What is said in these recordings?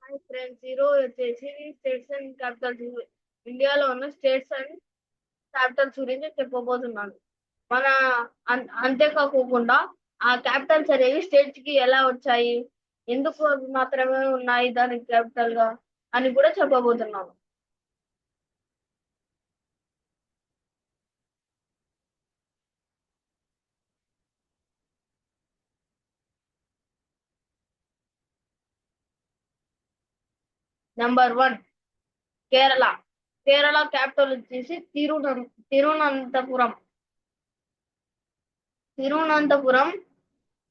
Hi friends, ఈరోజు వచ్చేసి states and Capitals ఇండియాలో ఉన్న స్టేట్స్ అండ్ క్యాపిటల్స్ గురించి చెప్పబోతున్నాను. మన అంతేకాకుండా ఆ క్యాపిటల్స్ అనేవి స్టేట్స్ కి ఎలా వచ్చాయి, ఎందుకు అవి మాత్రమే ఉన్నాయి దానికి క్యాపిటల్ గా అని కూడా చెప్పబోతున్నాను. నెంబర్ 1, కేరళ. కేరళ క్యాపిటల్ వచ్చేసి తిరువనంతపురం. తిరువనంతపురం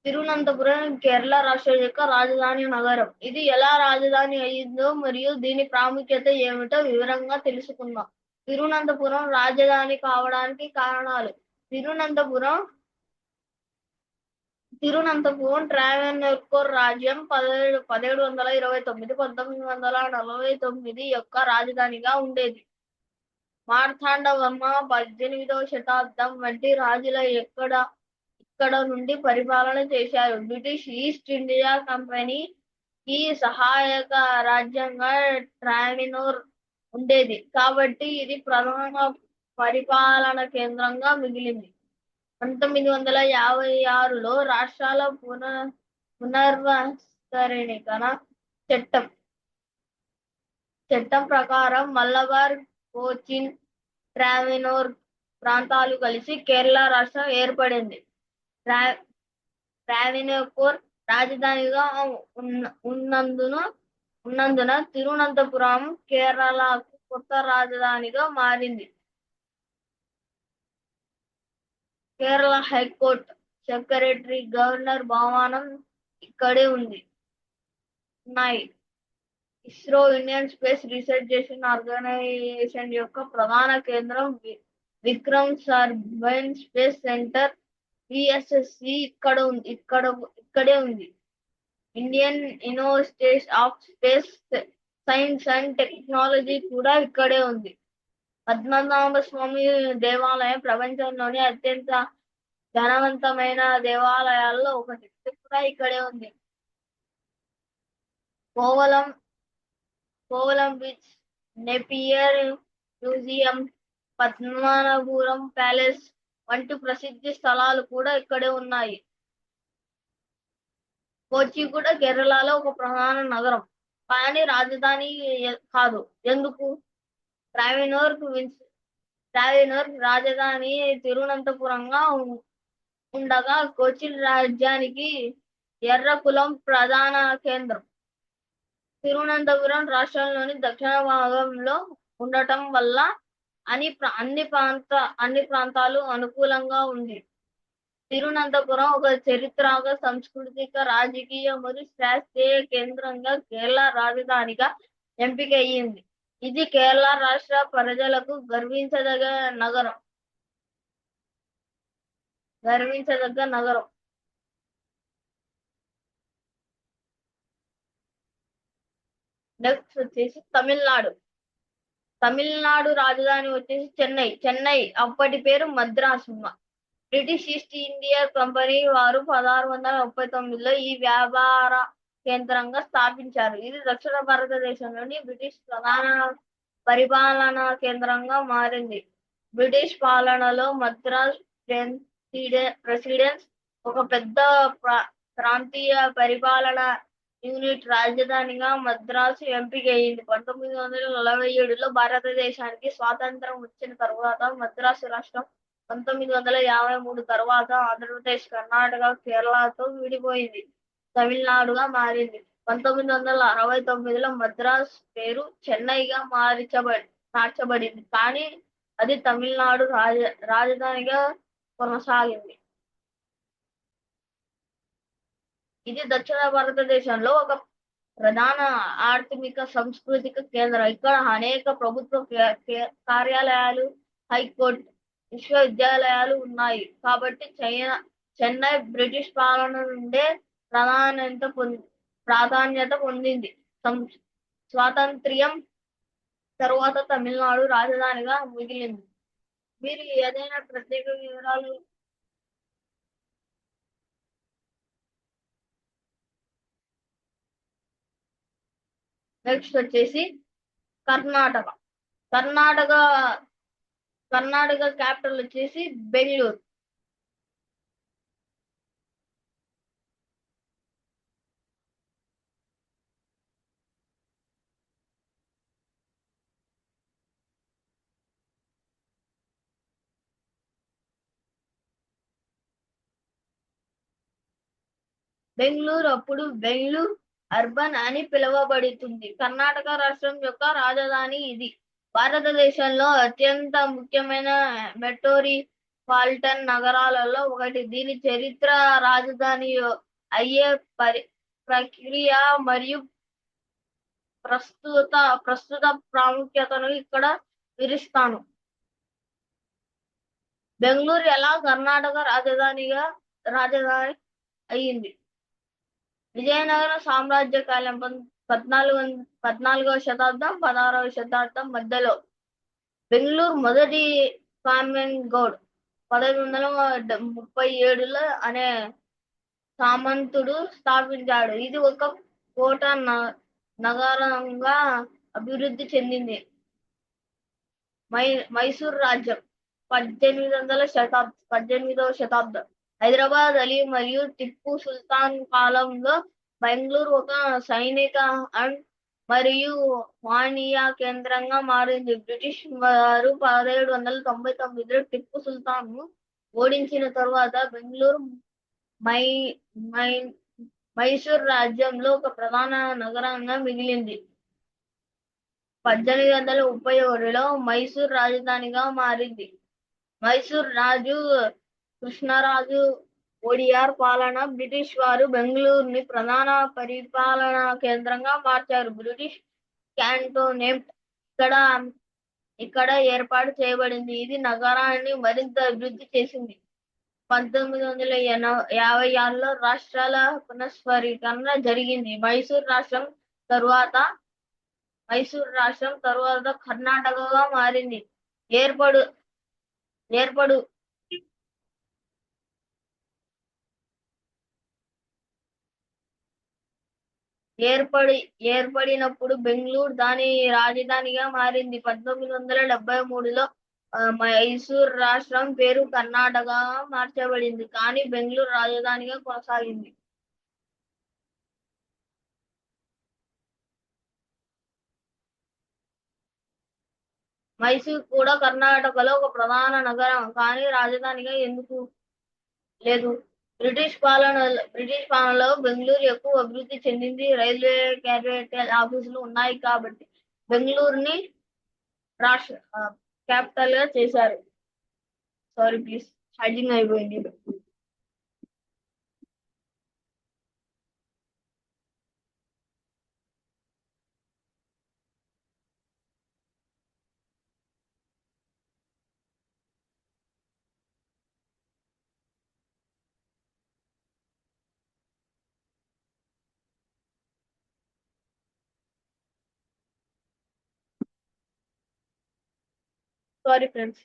తిరువనంతపురం కేరళ రాష్ట్రం యొక్క రాజధాని నగరం. ఇది ఎలా రాజధాని అయిందో మరియు దీని ప్రాముఖ్యత ఏమిటో వివరంగా తెలుసుకుందాం. తిరువనంతపురం రాజధాని కావడానికి కారణాలు. తిరువనంతపురం తిరువనంతపురం ట్రావెన్కోర్ రాజ్యం 1729 యొక్క రాజధానిగా ఉండేది. మార్తాండవర్మ 18వ శతాబ్దం వంటి రాజుల ఇక్కడ నుండి పరిపాలన చేశారు. బ్రిటిష్ ఈస్ట్ ఇండియా కంపెనీ కి సహాయక రాజ్యంగా ట్రావెన్కోర్ ఉండేది కాబట్టి ఇది ప్రధాన పరిపాలన కేంద్రంగా మిగిలింది. 1956లో రాష్ట్రాల పునర్వ్యవస్థీకరణ చట్టం ప్రకారం మలబార్, కోచిన్, ట్రావెన్కోర్ ప్రాంతాలు కలిసి కేరళ రాష్ట్రం ఏర్పడింది. ట్రావెన్కోర్ రాజధానిగా ఉన్నందున తిరువనంతపురం కేరళకు కొత్త రాజధానిగా మారింది. కేరళ హైకోర్టు, సెక్రటరీ, గవర్నర్ భవనం ఇక్కడే ఉన్నాయి. ISRO Indian space research organisation యొక్క ప్రధాన కేంద్రం విక్రమ్ సారాభాయ్ స్పేస్ సెంటర్ (విఎస్ఎస్సి) ఇక్కడే ఉంది. Indian institute of space science and technology కూడా ఇక్కడే ఉంది. పద్మనాభ స్వామి దేవాలయం ప్రపంచంలోని అత్యంత ధనవంతమైన దేవాలయాల్లో ఒకటి. ఇది కూడా ఇక్కడే ఉంది. Kovalam beach, Napier museum, Padmanabhapuram palace వంటి ప్రసిద్ధ స్థలాలు కూడా ఇక్కడే ఉన్నాయి. కోచి కూడా కేరళలో ఒక ప్రధాన నగరం, కానీ రాజధాని కాదు. ఎందుకు? ట్రావెన్కోర్ రాజధాని తిరువనంతపురంగా ఉండగా కోచిన్ రాజ్యానికి ఎర్రకులం ప్రధాన కేంద్రం. తిరువనంతపురం రాష్ట్రంలోని దక్షిణ భాగంలో ఉండటం వల్ల అన్ని ప్రాంతాలు అనుకూలంగా ఉంది. తిరువనంతపురం ఒక చారిత్రక, సాంస్కృతిక, రాజకీయ మరియు శాస్త్రీయ కేంద్రంగా కేరళ రాజధానిగా ఎంపికయ్యింది. ఇది కేరళ రాష్ట్ర ప్రజలకు గర్వించదగ్గ నగరం. నెక్స్ట్ వచ్చేసి తమిళనాడు. తమిళనాడు రాజధాని వచ్చేసి చెన్నై అప్పటి పేరు Madras. British east India company వారు 1639లో ఈ వ్యాపార కేంద్రంగా స్థాపించారు. ఇది దక్షిణ భారతదేశంలోని బ్రిటిష్ ప్రధాన పరిపాలనా కేంద్రంగా మారింది. బ్రిటిష్ పాలనలో మద్రాస్ ప్రెసిడెన్స్ ఒక పెద్ద ప్రాంతీయ పరిపాలన యూనిట్ రాజధానిగా మద్రాసు ఎంపికయ్యింది. 1947లో భారతదేశానికి స్వాతంత్రం వచ్చిన తర్వాత మద్రాసు రాష్ట్రం 1953 తర్వాత ఆంధ్రప్రదేశ్, కర్ణాటక, కేరళతో విడిపోయింది, తమిళనాడుగా మారింది. 1969లో మద్రాస్ పేరు చెన్నైగా మార్చబడింది, కానీ అది తమిళనాడు రాజధానిగా కొనసాగింది. ఇది దక్షిణ భారతదేశంలో ఒక ప్రధాన ఆర్థిక, సాంస్కృతిక కేంద్రం. ఇక్కడ అనేక ప్రభుత్వ కార్యాలయాలు, హైకోర్టు, విశ్వవిద్యాలయాలు ఉన్నాయి. కాబట్టి చెన్నై బ్రిటిష్ పాలన నుండే ప్రాధాన్యత పొందింది. స్వాతంత్ర్యం తరువాత తమిళనాడు రాజధానిగా మిగిలింది. మీరు ఏదైనా ప్రత్యేక వివరాలు నెక్స్ట్ వచ్చేసి కర్ణాటక. కర్ణాటక కర్ణాటక క్యాపిటల్ వచ్చేసి బెంగళూరు. బెంగళూరు అప్పుడు బెంగళూరు అర్బన్ అని పిలువబడుతుంది. కర్ణాటక రాష్ట్రం యొక్క రాజధాని ఇది. భారతదేశంలో అత్యంత ముఖ్యమైన మెట్రోపాలిటన్ నగరాలలో ఒకటి. దీని చరిత్ర, రాజధాని అయ్యే ప్రక్రియ మరియు ప్రస్తుత ప్రాముఖ్యతను ఇక్కడ వివరిస్తాను. బెంగళూరు ఎలా కర్ణాటక రాజధాని అయ్యింది. విజయనగర సామ్రాజ్య కాలం 14వ శతాబ్దం 16వ శతాబ్దం మధ్యలో బెంగళూరు మొదటి కామెన్గౌడ్ 1537లో అనే సామంతుడు స్థాపించాడు. ఇది ఒక కోట నగరంగా అభివృద్ధి చెందింది. మైసూర్ రాజ్యం 18వ శతాబ్దం హైదరాబాద్ అలీ మరియు టిప్పు సుల్తాన్ కాలంలో బెంగళూరు ఒక సైనిక మరియు వాణిజ్య కేంద్రంగా మారింది. బ్రిటిష్ వారు 1799లో టిప్పు సుల్తాన్ ను ఓడించిన తరువాత బెంగళూరు మైసూర్ రాజ్యంలో ఒక ప్రధాన నగరంగా మిగిలింది. 1831లో మైసూర్ రాజధానిగా మారింది. మైసూర్ రాజు కృష్ణరాజు ఒడియార్ పాలన బ్రిటిష్ వారు బెంగళూరుని ప్రధాన పరిపాలనా కేంద్రంగా మార్చారు. బ్రిటిష్ క్యాంటోన్మెంట్ ఇక్కడ ఏర్పాటు చేయబడింది. ఇది నగరాన్ని మరింత అభివృద్ధి చేసింది. 1956లో రాష్ట్రాల పునఃస్వీకరణ జరిగింది. మైసూర్ రాష్ట్రం తరువాత కర్ణాటకగా మారింది. ఏర్పడినప్పుడు బెంగళూరు దాని రాజధానిగా మారింది. 1973లో మైసూర్ రాష్ట్రం పేరు కర్ణాటకగా మార్చబడింది, కానీ బెంగళూరు రాజధానిగా కొనసాగింది. మైసూర్ కూడా కర్ణాటకలో ఒక ప్రధాన నగరం, కానీ రాజధానిగా ఎందుకు లేదు? బ్రిటిష్ పాలనలో బెంగళూరు ఎక్కువ అభివృద్ధి చెందింది. రైల్వే, క్యాబినెట్ ఆఫీసులు ఉన్నాయి కాబట్టి బెంగళూరుని రాష్ట్ర క్యాపిటల్ గా చేశారు. సారీ ప్లీజ్, ఛార్జింగ్ అయిపోయింది. Sorry friends.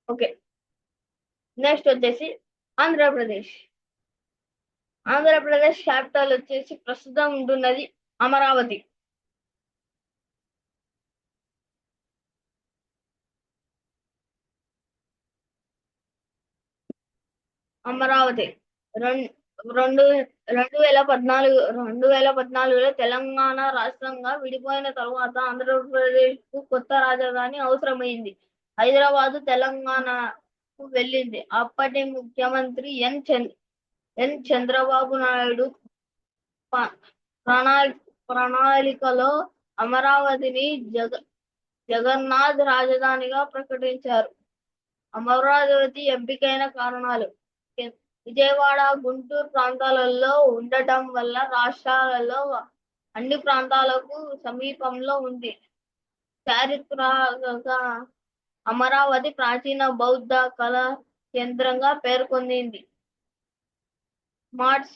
ఓకే, నెక్స్ట్ వచ్చేసి ఆంధ్రప్రదేశ్. ఆంధ్రప్రదేశ్ క్యాపిటల్ వచ్చేసి ప్రస్తుతం ఉంటున్నది అమరావతి. అమరావతి 2014లో తెలంగాణ రాష్ట్రంగా విడిపోయిన తరువాత ఆంధ్రప్రదేశ్ కు కొత్త రాజధాని అవసరమైంది. హైదరాబాదు తెలంగాణకు వెళ్ళింది. అప్పటి ముఖ్యమంత్రి ఎన్ చంద్రబాబు నాయుడు ప్రణాళికలో అమరావతిని జగన్నాథ్ రాజధానిగా ప్రకటించారు. అమరావతి ఎంపికైన కారణాలు: విజయవాడ, గుంటూరు ప్రాంతాలలో ఉండటం వల్ల రాష్ట్రాలలో అన్ని ప్రాంతాలకు సమీపంలో ఉంది. చారిత్రక అమరావతి ప్రాచీన బౌద్ధ కళా కేంద్రంగా పేర్కొంది. స్మార్ట్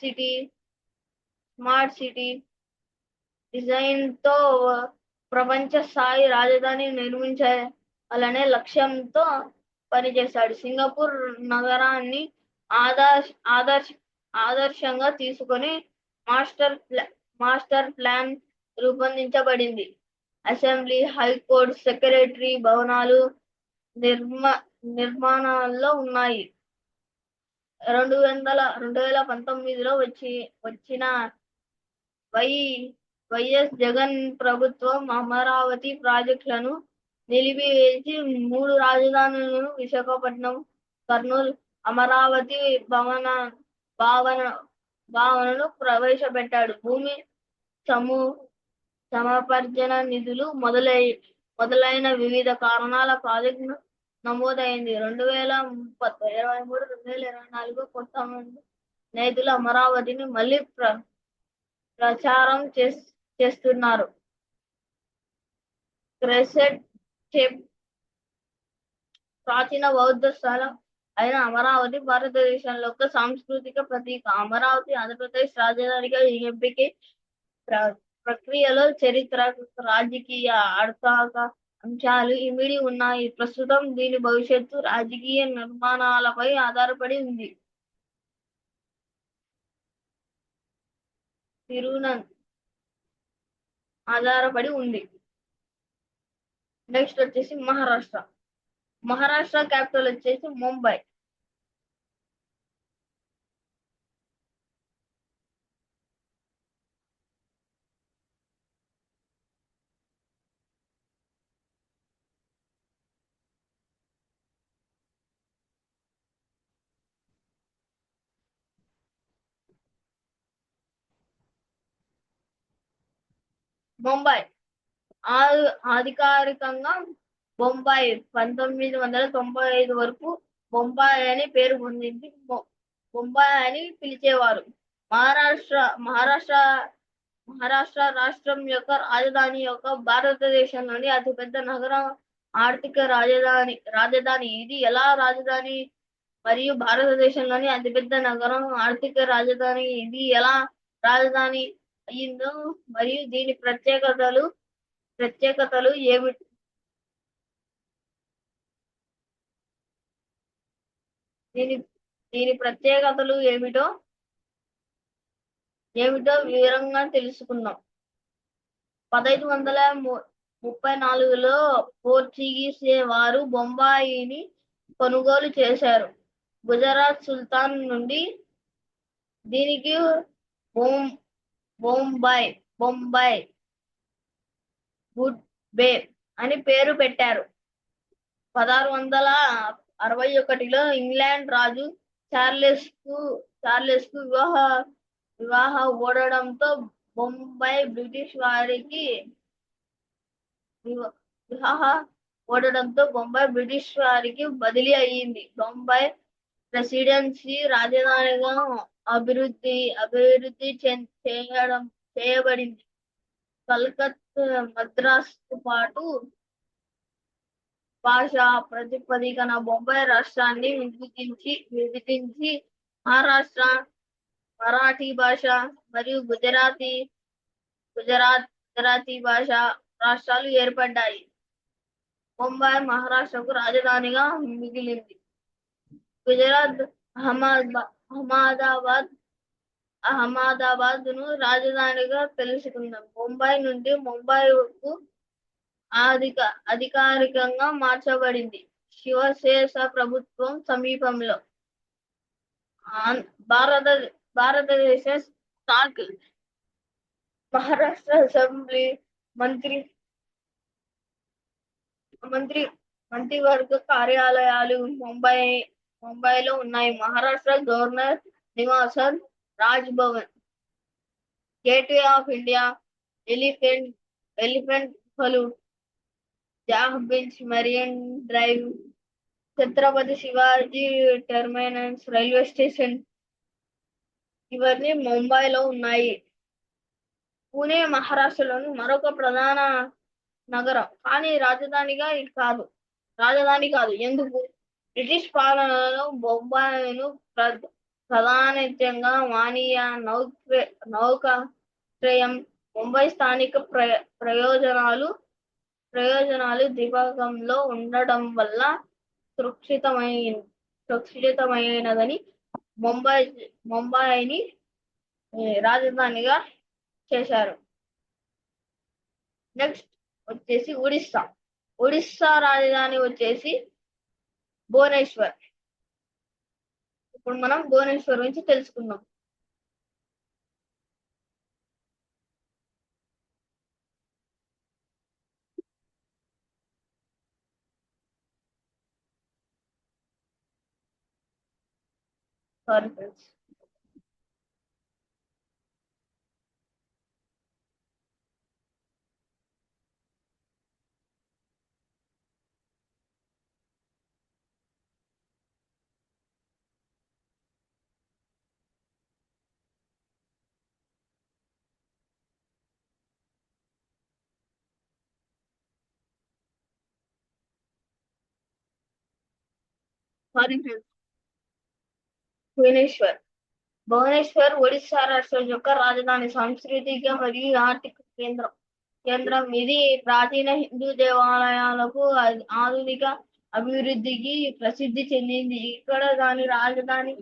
సిటీ డిజైన్ తో ప్రపంచ స్థాయి రాజధాని నిర్మించాలనే లక్ష్యంతో పనిచేశాడు. సింగపూర్ నగరాన్ని ఆదర్శంగా తీసుకొని మాస్టర్ ప్లాన్ రూపొందించబడింది. అసెంబ్లీ, హైకోర్టు, సెక్రటరీ భవనాలు నిర్మాణాల్లో ఉన్నాయి. 2019లో వచ్చిన వైఎస్ జగన్ ప్రభుత్వం అమరావతి ప్రాజెక్టులను నిలిపివేసి 3 రాజధానులను విశాఖపట్నం, కర్నూలు, అమరావతి భావన భావనను ప్రవేశపెట్టాడు. భూమి సమర్పణ నిధులు మొదలైన వివిధ కారణాల ప్రాజెక్టు నమోదైంది. 2023-2024 కొంతమంది నేతలు అమరావతిని మళ్లీ ప్రచారం చేస్తున్నారు. క్రెసెంట్ ప్రాచీన బౌద్ధ స్థలం అయిన అమరావతి భారతదేశంలో ఒక సాంస్కృతిక ప్రతీక. అమరావతి ఆంధ్రప్రదేశ్ రాజధానిగా ఎంపిక ప్రక్రియలో చరిత్ర, రాజకీయ, ఆర్థిక అంశాలు ఇమిడి ఉన్నాయి. ప్రస్తుతం దీని భవిష్యత్తు రాజకీయ నిర్మాణాలపై ఆధారపడి ఉంది. నెక్స్ట్ వచ్చేసి మహారాష్ట్ర క్యాపిటల్ వచ్చేసి ముంబై. అధికారికంగా బొంబాయి 1995 వరకు బొంబాయి అని పేరు పొందింది. బొంబాయి అని పిలిచేవారు. మహారాష్ట్ర రాష్ట్రం యొక్క రాజధాని భారతదేశంలోని అతిపెద్ద నగరం, ఆర్థిక రాజధాని. ఇది ఎలా రాజధాని మరియు భారతదేశంలోని అతిపెద్ద నగరం, ఆర్థిక రాజధాని ఇది ఎలా రాజధాని అయిందో మరియు దీని ప్రత్యేకతలు ఏమిటో వివరంగా తెలుసుకుందాం. 1534లో పోర్చుగీస్ వారు బొంబాయిని కొనుగోలు చేశారు. గుజరాత్ సుల్తాన్ నుండి దీనికి బొంబాయి గుడ్ బే అని పేరు పెట్టారు. 1661లో ఇంగ్లాండ్ రాజు చార్లెస్ కు వివాహ ఓడడంతో బొంబాయి బ్రిటిష్ వారికి బదిలీ అయ్యింది. బొంబాయి ప్రెసిడెన్సీ రాజధానిగా అభివృద్ధి చేయబడింది. కలకత్తా, మద్రాసుతో పాటు భాషా ప్రాతిపదికన బొంబాయి రాష్ట్రాన్ని విభజించి మహారాష్ట్ర, మరాఠీ భాష మరియు గుజరాతీ భాష రాష్ట్రాలు ఏర్పడ్డాయి. బొంబాయి మహారాష్ట్రకు రాజధానిగా మిగిలింది. గుజరాత్ అహ్మదాబాద్ ను రాజధానిగా తెలుసుకుందాం. బొంబాయి నుండి ముంబైకు అధికారికంగా మార్చబడింది. శివసేన ప్రభుత్వం సమీపంలో భారతదేశ స్టాక్ మహారాష్ట్ర అసెంబ్లీ మంత్రివర్గ కార్యాలయాలు ముంబైలో ఉన్నాయి. మహారాష్ట్ర గవర్నర్ నివాసం Raj Bhavan, gateway of India, elephant గుహలు, Juhu beach, marine drive, Chhatrapati Shivaji terminus railway station ఇవన్నీ ముంబైలో ఉన్నాయి. పూణే మహారాష్ట్రలోని మరొక ప్రధాన నగరం, కానీ రాజధాని కాదు. ఎందుకు? బ్రిటిష్ పాలనలో బొంబాయిను ప్రాధాన్యంగా వాణిజ్య నౌకాశ్రయం, ముంబై స్థానిక ప్రయోజనాలు ద్వీపకంలో ఉండడం వల్ల సురక్షితమైనదని ముంబైని రాజధానిగా చేశారు. నెక్స్ట్ వచ్చేసి ఒడిస్సా. ఒడిస్సా రాజధాని వచ్చేసి భువనేశ్వర్. ఇప్పుడు మనం భువనేశ్వర్ గురించి తెలుసుకుందాం. Sorry friends. Sorry friends. Bhubaneswar. Bhubaneswar Odisha రాష్ట్రం యొక్క రాజధాని, సాంస్కృతిక మరియు ఆర్థిక కేంద్రం. ఇది ప్రాచీన హిందూ దేవాలయాలకు ఆధునిక అభివృద్ధికి ప్రసిద్ధి చెందింది. ఇక్కడ దాని రాజధాని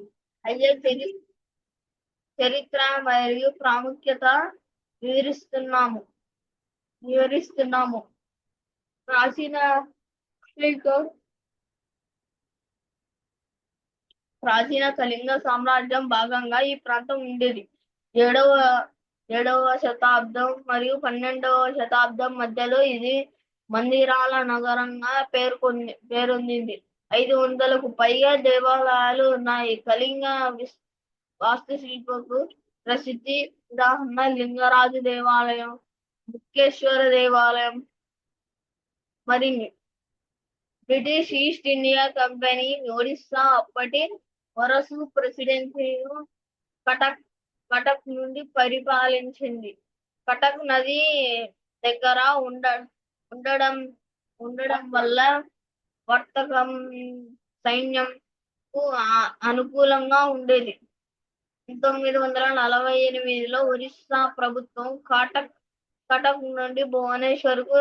అయ్యే చరిత్ర మరియు ప్రాముఖ్యత వివరిస్తున్నాము. ప్రాచీన ప్రాచీన కళింగ సామ్రాజ్యం భాగంగా ఈ ప్రాంతం ఉండేది. ఏడవ ఏడవ శతాబ్దం మరియు 12వ శతాబ్దం మధ్యలో ఇది మందిరాల నగరంగా పేరొందింది. 500కు పైగా దేవాలయాలు ఉన్నాయి. కళింగ వాస్తుశిల్పకు ప్రసిద్ధి ఉదాహరణ లింగరాజు దేవాలయం, బుక్కేశ్వర దేవాలయం మరిన్ని. British east India company Odisha అప్పటి వరసు ప్రెసిడెన్సీను కటక్ నుండి పరిపాలించింది. కటక్ నది దగ్గర ఉండడం వల్ల వర్తకం, సైన్యంకు అనుకూలంగా ఉండేది. 1948లో ఒరిస్సా ప్రభుత్వం కటక్ నుండి భువనేశ్వర్ కు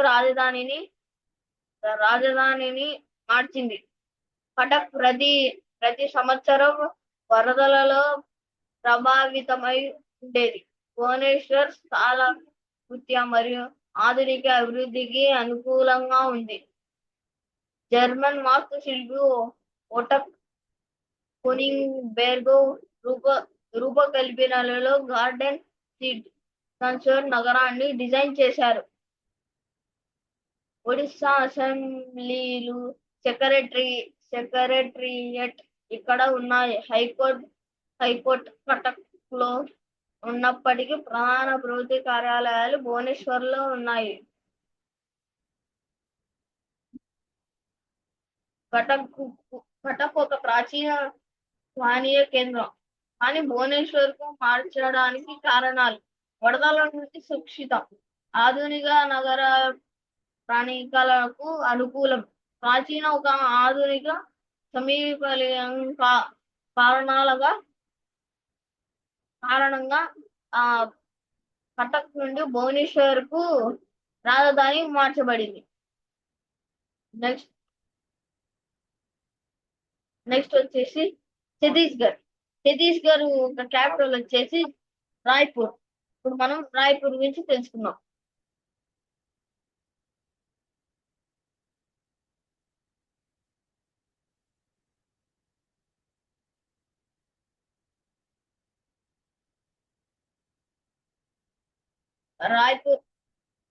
రాజధానిని మార్చింది. కటక్ ప్రతి సంవత్సరం వరదలలో ప్రభావితమై ఉండేది. భువనేశ్వర్ స్థాలకృత్య మరియు ఆధునిక అభివృద్ధికి అనుకూలంగా ఉంది. జర్మన్ వాస్తుశిల్పి ఓటక్ కొనిగ్బెర్గ్ రూపకల్పనలో గార్డెన్ సిటీ నగరాన్ని డిజైన్ చేశారు. ఒడిస్సా అసెంబ్లీలు, సెక్రటేరియట్ ఇక్కడ ఉన్నాయి. హైకోర్టు కటక్ లో ఉన్నప్పటికీ ప్రధాన ప్రభుత్వ కార్యాలయాలు భువనేశ్వర్ లో ఉన్నాయి. కటక్ ఒక ప్రాచీన స్థానీయ కేంద్రం, కానీ భువనేశ్వర్ కు మార్చడానికి కారణాలు: వరదల నుండి సురక్షితం, ఆధునిక నగర ప్రణాళికలకు అనుకూలం, ప్రాచీన ఒక ఆధునిక సమీపలీయం కారణంగా కటక్ నుండి భువనేశ్వర్ కు రాజధాని మార్చబడింది. నెక్స్ట్ వచ్చేసి ఛత్తీస్గఢ్ ఒక క్యాపిటల్ వచ్చేసి రాయ్పూర్. ఇప్పుడు మనం రాయ్పూర్ గురించి తెలుసుకుందాం.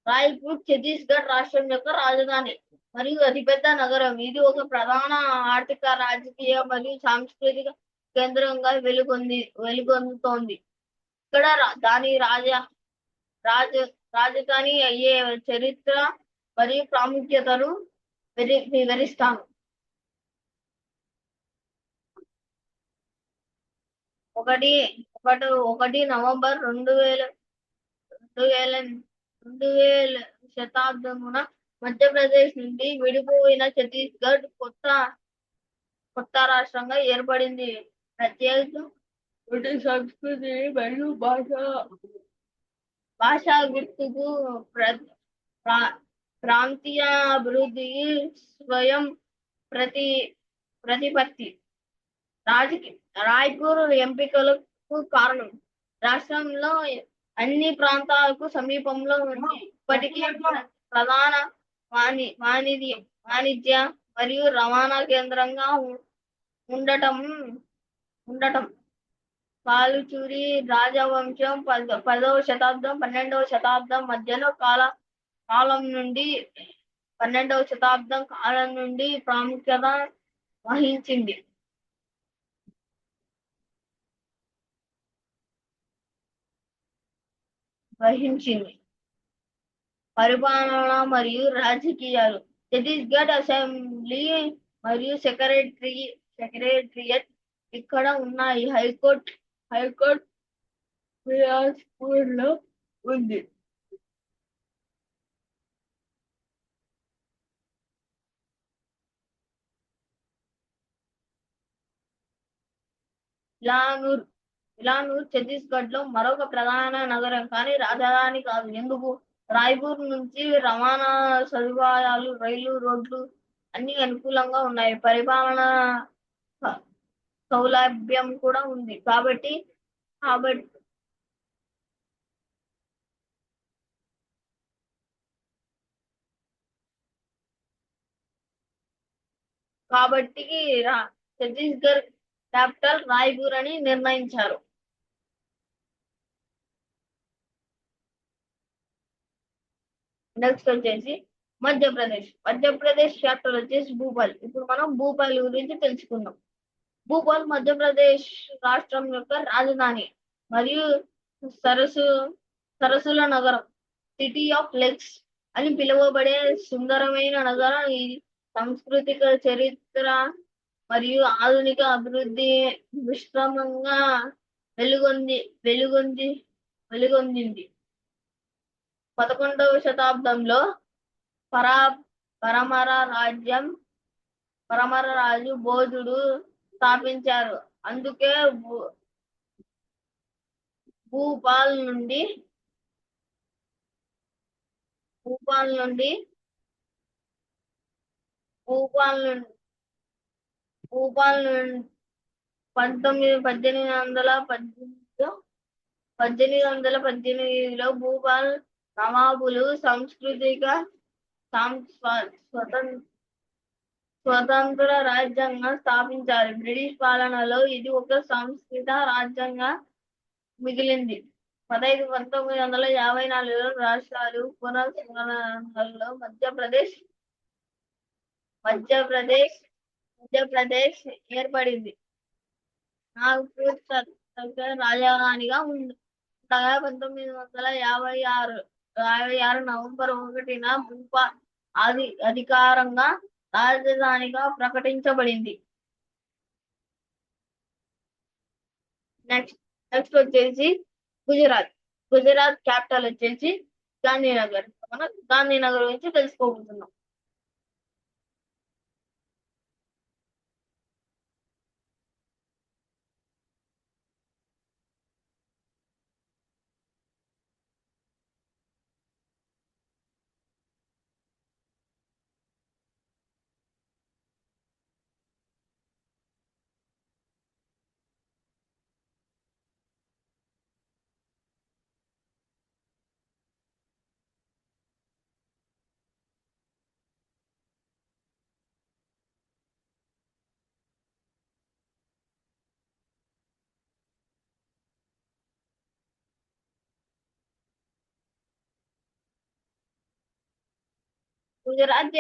రాయ్పూర్ ఛత్తీస్గఢ్ రాష్ట్రం యొక్క రాజధాని మరియు అతిపెద్ద నగరం. ఇది ఒక ప్రధాన ఆర్థిక, రాజకీయ మరియు సాంస్కృతిక కేంద్రంగా వెలుగొందుతోంది. ఇక్కడ దాని రాజధాని అయ్యే చరిత్ర మరియు ప్రాముఖ్యతను వివరిస్తాను. ఒకటి నవంబర్ 2000 శతాబ్దమున మధ్యప్రదేశ్ నుండి విడిపోయిన ఛత్తీస్గఢ్ కొత్త రాష్ట్రంగా ఏర్పడింది. ప్రత్యేక సంస్కృతి మరియు భాషా గుర్తుకు ప్రాంతీయ అభివృద్ధికి స్వయం ప్రతిపత్తి. రాయ్పూర్ ఎంపికలకు కారణం: రాష్ట్రంలో అన్ని ప్రాంతాలకు సమీపంలో ఉంది. ఇప్పటికీ ప్రధాన వాణిజ్య మరియు రవాణా కేంద్రంగా ఉండటం ఉండటం కాలుచూరి రాజవంశం 10వ శతాబ్దం 12వ శతాబ్దం మధ్యలో కాలం నుండి 12వ శతాబ్దం కాలం నుండి ప్రాముఖ్యత వహించింది. పరిపాలన మరియు రాజకీయాలు. ఛత్తీస్గఢ్ అసెంబ్లీ మరియు సెక్రటేరియట్ ఇక్కడ ఉన్నాయి. హైకోర్టు బిలాస్పూర్ లో ఉంది. ఇలానూర్ ఛత్తీస్గఢ్ లో మరొక ప్రధాన నగరం కానీ రాజధాని కాదు. ఎందుకు? రాయ్పూర్ నుంచి రవాణా సదుపాయాలు, రైలు, రోడ్లు అన్ని అనుకూలంగా ఉన్నాయి. పరిపాలన సౌలభ్యం కూడా ఉంది. కాబట్టి ఛత్తీస్గఢ్ క్యాపిటల్ రాయ్పూర్ అని నిర్ణయించారు. నెక్స్ట్ వచ్చేసి మధ్యప్రదేశ్ క్యాపిటల్ వచ్చేసి భూపాల్. ఇప్పుడు మనం భూపాల్ గురించి తెలుసుకుందాం. భూపాల్ మధ్యప్రదేశ్ రాష్ట్రం యొక్క రాజధాని మరియు సరస్సుల నగరం, సిటీ ఆఫ్ లేక్స్ అని పిలువబడే సుందరమైన నగరం. ఇది సాంస్కృతిక చరిత్ర మరియు ఆధునిక అభివృద్ధి మిశ్రమంగా వెలుగొందింది. 11వ శతాబ్దంలో పరమర రాజు బోధుడు స్థాపించారు. అందుకే భూపాల్ నుండి 1818లో భూపాల్ నవాబులు స్వతంత్ర రాజ్యంగా స్థాపించారు. బ్రిటిష్ పాలనలో ఇది ఒక సంస్థాగత రాజ్యంగా మిగిలింది. 1954లో రాష్ట్రాలు పునర్విభజనలో మధ్యప్రదేశ్ ఏర్పడింది. నాగపూర్ రాజధానిగా ఉండగా 1956 నవంబర్ 1న భూపాల్ అధికారంగా రాజధానిగా ప్రకటించబడింది. నెక్స్ట్ వచ్చేసి గుజరాత్ క్యాపిటల్ వచ్చేసి గాంధీనగర్. మనం గాంధీనగర్ గురించి తెలుసుకోబోతున్నాం. గుజరాత్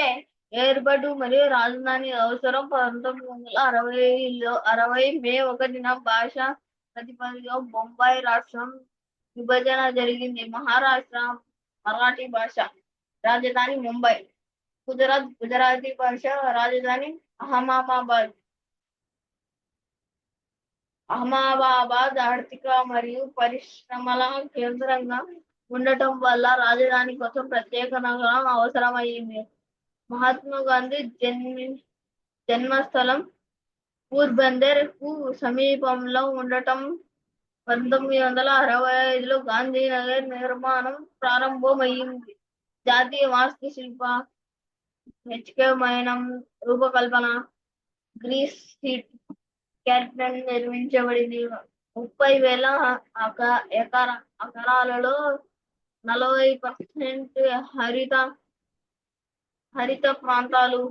ఏర్పాటు మరియు రాజధాని అవసరం 1960 మే 1న భాషా ప్రాతిపదికన బొంబాయి రాష్ట్రం విభజన జరిగింది. మహారాష్ట్ర మరాఠీ భాష రాజధాని ముంబై. గుజరాతీ భాష రాజధాని అహ్మదాబాద్ ఆర్థిక మరియు పరిశ్రమల కేంద్రంగా ఉండటం వల్ల రాజధాని కోసం ప్రత్యేక నగరం అవసరమైంది. మహాత్మా గాంధీ జన్మస్థలం పోర్బందర్ కు సమీపంలో ఉండటం 1965లో గాంధీనగర్ నిర్మాణం ప్రారంభమైంది. జాతీయ వాస్తుశిల్ప హెచ్కేమైనం రూపకల్పన గ్రీస్ హీట్ క్యాపిటల్ నిర్మించబడింది. 30,000 ఎకరాలలో 40% హరిత హరిత ప్రాంతాలు,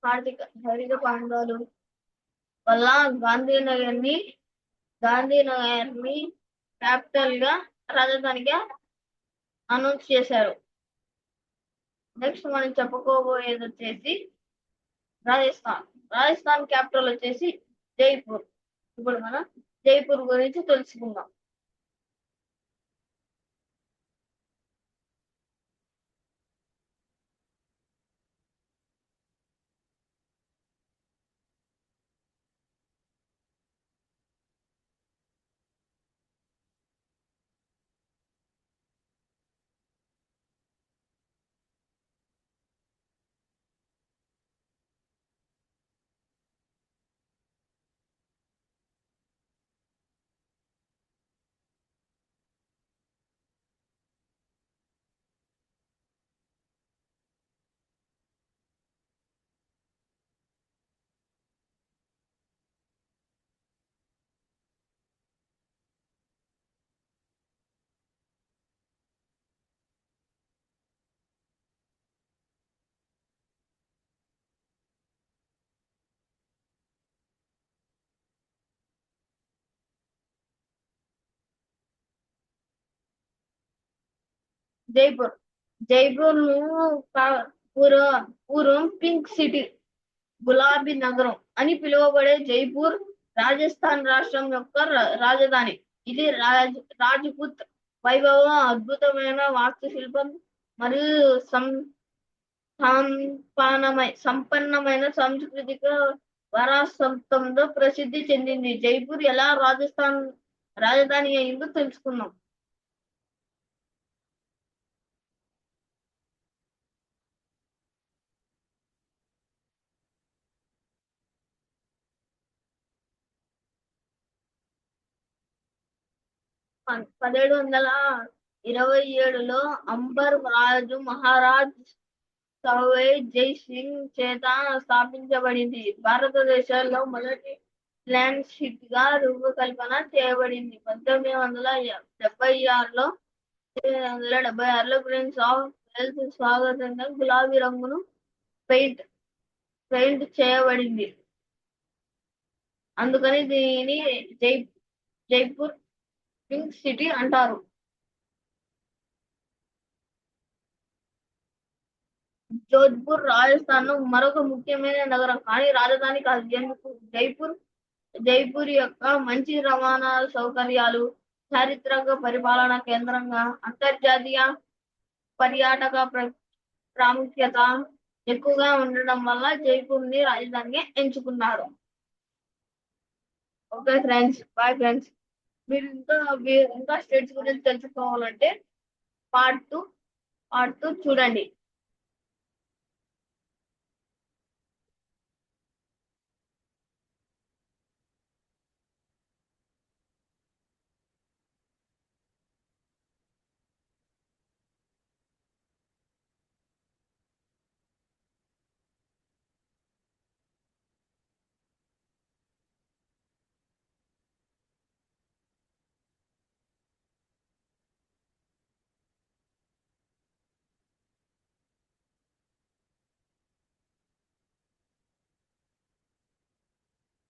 హరిత ప్రాంతాలు వల్ల గాంధీనగర్ ని క్యాపిటల్ గా రాజధానిగా అనౌన్స్ చేశారు. నెక్స్ట్ మనం చెప్పుకోబోయేది వచ్చేసి రాజస్థాన్. రాజస్థాన్ క్యాపిటల్ వచ్చేసి జైపూర్. ఇప్పుడు మనం జైపూర్ గురించి తెలుసుకుందాం. జైపూర్ జైపూర్ ను పూర్వం పింక్ సిటీ, గులాబీ నగరం అని పిలువబడే జైపూర్ రాజస్థాన్ రాష్ట్రం యొక్క రాజధాని. ఇది రాజ్పుత్ వైభవం, అద్భుతమైన వాస్తుశిల్పం మరియు సంపన్నమైన సాంస్కృతిక వారసత్వంతో ప్రసిద్ధి చెందింది. జైపూర్ ఎలా రాజస్థాన్ రాజధాని అయిందో తెలుసుకుందాం. 1727లో అంబర్ రాజు మహారాజ్ సవాయ్ జై సింగ్ చేత స్థాపించబడింది. భారతదేశంలో మొదటి ప్లాన్ షిప్ గా రూపకల్పన చేయబడింది. 1876లో ప్రిన్స్ ఆఫ్ వేల్స్ స్వాగతంగా గులాబీ రంగును పెయింట్ చేయబడింది. అందుకని దీనిని జైపూర్ పింక్ సిటీ అంటారు. జోధ్పూర్ రాజస్థాన్ లో మరొక ముఖ్యమైన నగరం, కానీ రాజధాని కాదు. ఎందుకు? జైపూర్ యొక్క మంచి రవాణా సౌకర్యాలు, చారిత్రక పరిపాలనా కేంద్రంగా, అంతర్జాతీయ పర్యాటక ప్రాముఖ్యత ఎక్కువగా ఉండడం వల్ల జైపూర్ ని రాజధానిగా ఎంచుకున్నారు. Okay friends, boy friends. మీరు ఇంకా స్టేట్స్ గురించి తెలుసుకోవాలంటే పార్ట్ 2 చూడండి.